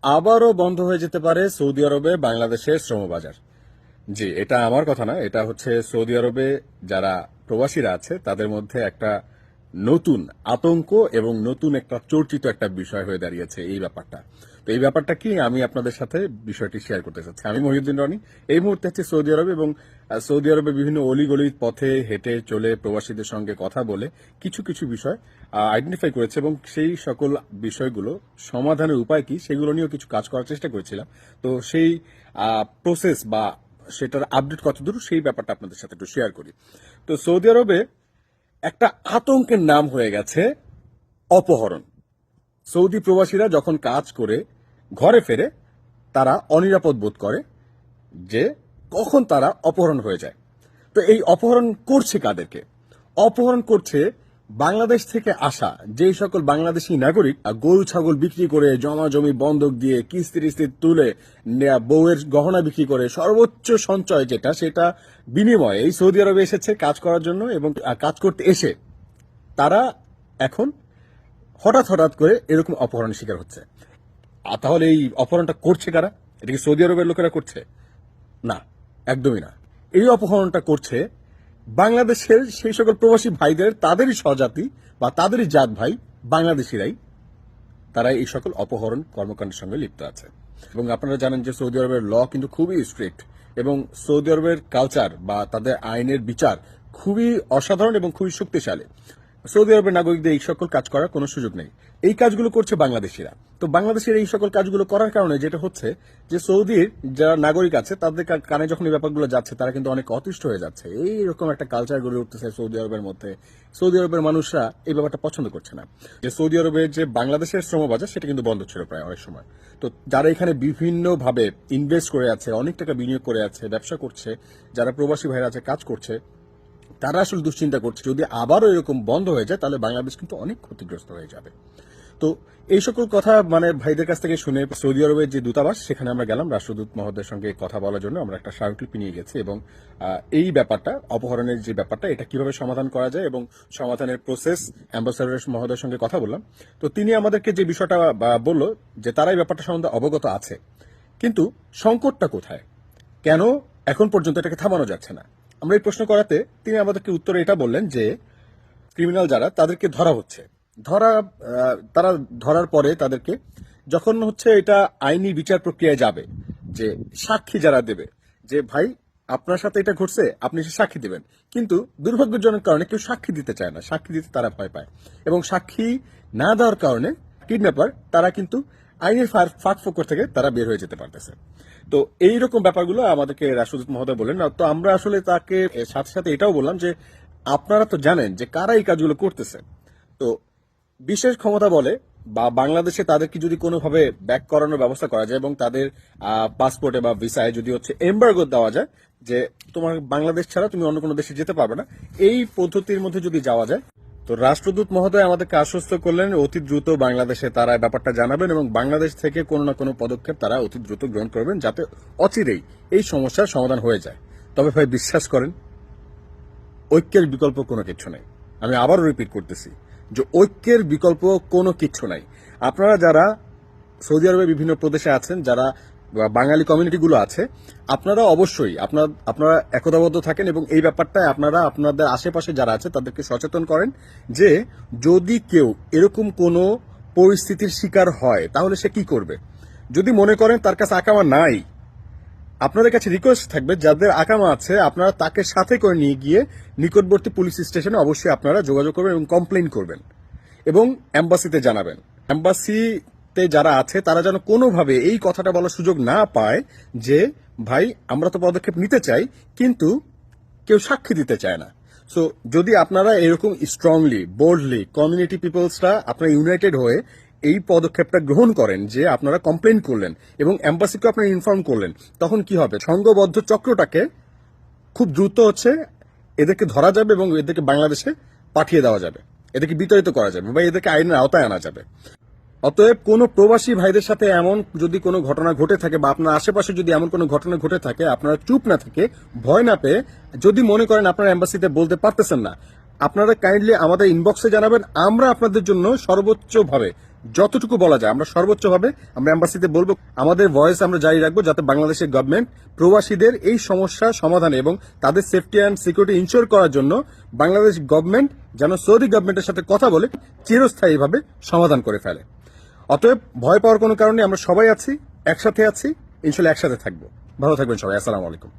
আবারও বন্ধ হয়ে যেতে পারে সৌদি আরবে বাংলাদেশের শ্রমবাজার। জি, এটা আমার কথা না, এটা হচ্ছে সৌদি আরবে যারা প্রবাসীরা আছে তাদের মধ্যে একটা নতুন আতঙ্ক এবং নতুন একটা চর্চিত একটা বিষয় হয়ে দাঁড়িয়েছে এই ব্যাপারটা। তো এই ব্যাপারটা কি আমি আপনাদের সাথে বিষয়টি শেয়ার করতে চাচ্ছি। আমি মহিউদ্দিন রনি, এই মুহূর্তে আছি সৌদি আরবে এবং সৌদি আরবে বিভিন্ন অলিগলির পথে হেঁটে চলে প্রবাসীদের সঙ্গে কথা বলে কিছু কিছু বিষয় আইডেন্টিফাই করেছে এবং সেই সকল বিষয়গুলো সমাধানের উপায় কি সেগুলো নিয়েও কিছু কাজ করার চেষ্টা করেছিলাম। তো সেই প্রসেস বা সেটার আপডেট কতদূর সেই ব্যাপারটা আপনাদের সাথে একটু শেয়ার করি। তো সৌদি আরবে একটা আতঙ্কের নাম হয়ে গেছে অপহরণ। সৌদি প্রবাসীরা যখন কাজ করে ঘরে ফেরে তারা অনিরাপদ বোধ করে যে কখন তারা অপহরণ হয়ে যায়। তো এই অপহরণ করছে কাদেরকে? অপহরণ করছে বাংলাদেশ থেকে আসা যেই সকল বাংলাদেশি নাগরিক গরু ছাগল বিক্রি করে, জমা জমি বন্ধক দিয়ে, কিস্তি টিস্তি তুলে, বউয়ের গহনা বিক্রি করে সর্বোচ্চ সঞ্চয় যেটা সেটা বিনিময়ে এই সৌদি আরবে এসেছে কাজ করার জন্য এবং কাজ করতে এসে তারা এখন হঠাৎ হঠাৎ করে এরকম অপহরণের শিকার হচ্ছে। তাহলে এই অপহরণটা করছে কারা? এটা কি সৌদি আরবের লোকেরা করছে? না, একদমই না। এই অপহরণটা করছে বাংলাদেশের সেই সকল প্রবাসী ভাইদের, তাদেরই স্বজাতি বা তাদেরই জাত ভাই বাংলাদেশিরাই, তারা এই সকল অপহরণ কর্মকাণ্ডের সঙ্গে লিপ্ত আছে। এবং আপনারা জানেন যে সৌদি আরবের ল কিন্তু খুবই স্ট্রিক্ট এবং সৌদি আরবের কালচার বা তাদের আইনের বিচার খুবই অসাধারণ এবং খুবই শক্তিশালী। সৌদি আরবের নাগরিকদের এই সকল কাজ করার কোনো সুযোগ নেই। এই কাজগুলো করছে বাংলাদেশিরা। তো বাংলাদেশের এই সকল কাজগুলো করার কারণে যেটা হচ্ছে যে সৌদির যারা নাগরিক আছে তাদের কানে যখন এই ব্যাপারগুলো যাচ্ছে তারা কিন্তু অনেক অতিষ্ঠ হয়ে যাচ্ছে। এইরকম একটা কালচার গড়ে উঠতেছে সৌদি আরবের মধ্যে। সৌদি আরবের মানুষরা এই ব্যাপারটা পছন্দ করছে না। যে সৌদি আরবের যে বাংলাদেশের শ্রমবাজার সেটা কিন্তু বন্ধ ছিল প্রায় অনেক সময়। তো যারা এখানে বিভিন্নভাবে ইনভেস্ট করে আছে, অনেক টাকা বিনিয়োগ করে আছে, ব্যবসা করছে, যারা প্রবাসী ভাইরা আছে কাজ করছে, তারা আসলে দুশ্চিন্তা করছে যদি আবারও এরকম বন্ধ হয়ে যায় তাহলে বাংলাদেশ কিন্তু অনেক ক্ষতিগ্রস্ত হয়ে যাবে। তো এই সকল কথা ভাইদের কাছ থেকে শুনে সৌদি আরবের যে দূতাবাস সেখানে আমরা গেলাম রাষ্ট্রদূত মহোদয়ের সঙ্গে কথা বলার জন্য। আমরা একটা স্মারকলিপি নিয়ে গেছি এবং এই ব্যাপারটা, অপহরণের যে ব্যাপারটা, এটা কিভাবে সমাধান করা যায় এবং সমাধানের প্রসেস অ্যাম্বাসাডর মহোদয়ের সঙ্গে কথা বললাম। তো তিনি আমাদেরকে যে বিষয়টা বলল যে তারা এই ব্যাপারটা সম্বন্ধে অবগত আছে, কিন্তু সংকটটা কোথায়, কেন এখন পর্যন্ত এটাকে থামানো যাচ্ছে না। আমরা এই প্রশ্ন করাতে তিনি আমাদেরকে উত্তরে এটা বললেন যে ক্রিমিনাল যারা তাদেরকে ধরা হচ্ছে, তারা ধরার পরে তাদেরকে যখন হচ্ছে এটা আইনি বিচার প্রক্রিয়ায় যাবে, যে সাক্ষী যারা দেবে যে ভাই আপনার সাথে এটা ঘটছে, আপনি সে সাক্ষী দেবেন, কিন্তু দুর্ভাগ্যজনক কারণে কেউ সাক্ষী দিতে চায় না, সাক্ষী দিতে তারা ভয় পায় এবং সাক্ষী না দেওয়ার কারণে কিডন্যাপার তারা কিন্তু আইনের ফাঁক ফোকর থেকে তারা বের হয়ে যেতে পারতেছে। তো এইরকম ব্যাপারগুলো আমাদেরকে রাষ্ট্রদূত মহোদয় বলেন। তো আমরা আসলে তাকে সাথে সাথে এটাও বললাম যে আপনারা তো জানেন যে কারা এই কাজগুলো করতেছে। তো বিশেষ ক্ষমতা বলে বা বাংলাদেশে তাদেরকে যদি কোনোভাবে ব্যাক করানোর ব্যবস্থা করা যায় এবং তাদের পাসপোর্টে বা ভিসায় যদি হচ্ছে এমবার্গো দেওয়া যায় যে তোমার বাংলাদেশ ছাড়া তুমি অন্য কোনো দেশে যেতে পারবে না, এই পদ্ধতির মধ্যে যদি যাওয়া যায়, তো রাষ্ট্রদূত মহোদয় আমাদেরকে আশ্বস্ত করলেন অতি দ্রুত বাংলাদেশে তারা ব্যাপারটা জানাবেন এবং বাংলাদেশ থেকে কোনো না কোনো পদক্ষেপ তারা অতি দ্রুত গ্রহণ করবেন যাতে অচিরেই এই সমস্যার সমাধান হয়ে যায়। তবে ভাই বিশ্বাস করেন, ঐক্যের বিকল্প কোনো কিছু নাই। আমি আবারও রিপিট করতেছি যে ঐক্যের বিকল্প কোনো কিছু নাই। আপনারা যারা সৌদি আরবের বিভিন্ন প্রদেশে আছেন, যারা বাঙালি কমিউনিটিগুলো আছে, আপনারা অবশ্যই আপনারা একতাবদ্ধ থাকেন এবং এই ব্যাপারটায় আপনারা আপনাদের আশেপাশে যারা আছে তাদেরকে সচেতন করেন যে যদি কেউ এরকম কোনো পরিস্থিতির শিকার হয় তাহলে সে কি করবে। যদি মনে করেন তার কাছে আকামা নাই, আপনাদের কাছে রিকোয়েস্ট থাকবে যাদের আকামা আছে আপনারা তাকে সাথে করে নিয়ে গিয়ে নিকটবর্তী পুলিশ স্টেশনে অবশ্যই আপনারা যোগাযোগ করবেন এবং কমপ্লেইন করবেন এবং এম্বাসিতে জানাবেন। এম্বাসিতে যারা আছে তারা যেন কোনোভাবে এই কথাটা বলার সুযোগ না পায় যে ভাই আমরা তো পদক্ষেপ নিতে চাই কিন্তু কেউ সাক্ষী দিতে চায় না। সো যদি আপনারা এরকম স্ট্রংলি বোল্ডলি কমিউনিটি পিপলসরা আপনারা ইউনাইটেড হয়ে এই পদক্ষেপটা গ্রহণ করেন যে আপনারা কমপ্লেন করলেন এবং এম্বাসিকে আপনারা ইনফর্ম করলেন, তখন কি হবে, সংঘবদ্ধ চক্রটাকে খুব দ্রুত হচ্ছে এদেরকে ধরা যাবে এবং এদেরকে বাংলাদেশে পাঠিয়ে দেওয়া যাবে, এদেরকে বিতাড়িত করা যাবে বা এদেরকে আইনের আওতায় আনা যাবে। অতএব কোনো প্রবাসী ভাইদের সাথে এমন যদি কোনো ঘটনা ঘটে থাকে বা আপনার আশেপাশে যদি এমন কোনো ঘটনা ঘটে থাকে, আপনারা চুপ না থেকে, ভয় না পেয়ে, যদি মনে করেন আপনারা এম্বাসিতে বলতে পারতেছেন না, আপনারা কাইন্ডলি আমাদের ইনবক্সে জানাবেন। আমরা আপনাদের জন্য সর্বোচ্চভাবে যতটুকু বলা যায় আমরা সর্বোচ্চভাবে আমরা এম্বাসিতে বলবো, আমাদের ভয়েস আমরা জারি রাখবো, যাতে বাংলাদেশের গভর্নমেন্ট প্রবাসীদের এই সমস্যা সমাধানে এবং তাদের সেফটি অ্যান্ড সিকিউরিটি ইনশিওর করার জন্য বাংলাদেশ গভর্নমেন্ট যেন সৌদি গভর্নমেন্টের সাথে কথা বলে চিরস্থায়ীভাবে সমাধান করে ফেলে। অতএব ভয় পাওয়ার কোনো কারণে, আমরা সবাই আছি, একসাথে আছি, ইনশাল্লাহ একসাথে থাকবো। ভালো থাকবেন সবাই। আসসালামু আলাইকুম।